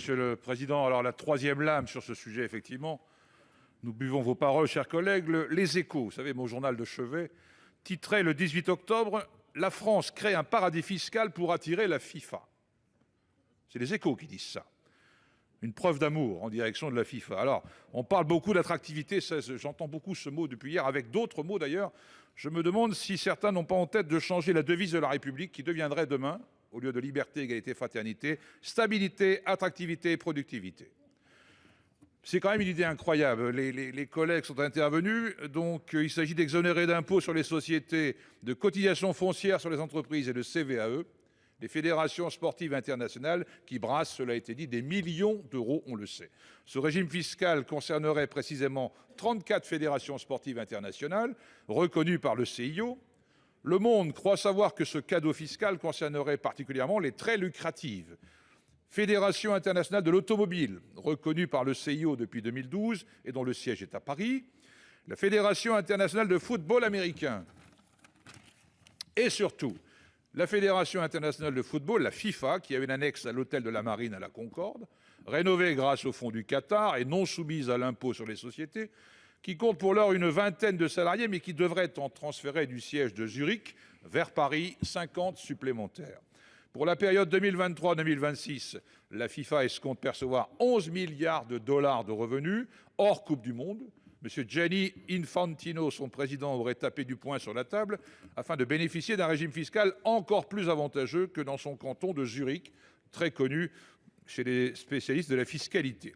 Monsieur le Président. Alors, la troisième lame sur ce sujet, effectivement. Nous buvons vos paroles, chers collègues. Les Échos, vous savez, mon journal de chevet, titrait le 18 octobre « La France crée un paradis fiscal pour attirer la FIFA ». C'est les Échos qui disent ça. Une preuve d'amour en direction de la FIFA. Alors, on parle beaucoup d'attractivité, j'entends beaucoup ce mot depuis hier, avec d'autres mots d'ailleurs. Je me demande si certains n'ont pas en tête de changer la devise de la République qui deviendrait demain, au lieu de liberté, égalité, fraternité, stabilité, attractivité et productivité. C'est quand même une idée incroyable. Les collègues sont intervenus. Donc, il s'agit d'exonérer d'impôts sur les sociétés, de cotisations foncières sur les entreprises et de CVAE les fédérations sportives internationales qui brassent, cela a été dit, des millions d'euros, on le sait. Ce régime fiscal concernerait précisément 34 fédérations sportives internationales reconnues par le CIO. Le Monde croit savoir que ce cadeau fiscal concernerait particulièrement les très lucratives Fédération internationale de l'automobile, reconnue par le CIO depuis 2012 et dont le siège est à Paris, la Fédération internationale de football américain et surtout la Fédération internationale de football, la FIFA, qui a une annexe à l'hôtel de la Marine à la Concorde, rénovée grâce aux fonds du Qatar et non soumise à l'impôt sur les sociétés, qui compte pour l'heure une vingtaine de salariés, mais qui devrait en transférer du siège de Zurich vers Paris 50 supplémentaires. Pour la période 2023-2026, la FIFA escompte percevoir 11 milliards de dollars de revenus, hors Coupe du Monde. M. Gianni Infantino, son président, aurait tapé du poing sur la table afin de bénéficier d'un régime fiscal encore plus avantageux que dans son canton de Zurich, très connu chez les spécialistes de la fiscalité.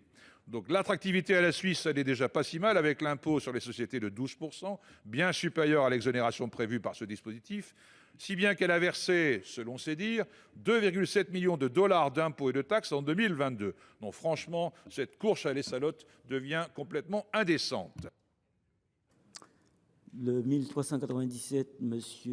Donc l'attractivité à la Suisse, elle n'est déjà pas si mal, avec l'impôt sur les sociétés de 12%, bien supérieur à l'exonération prévue par ce dispositif, si bien qu'elle a versé, selon ses dires, 2,7 millions de dollars d'impôts et de taxes en 2022. Donc franchement, cette course à l'essalote devient complètement indécente. Le 1397, monsieur.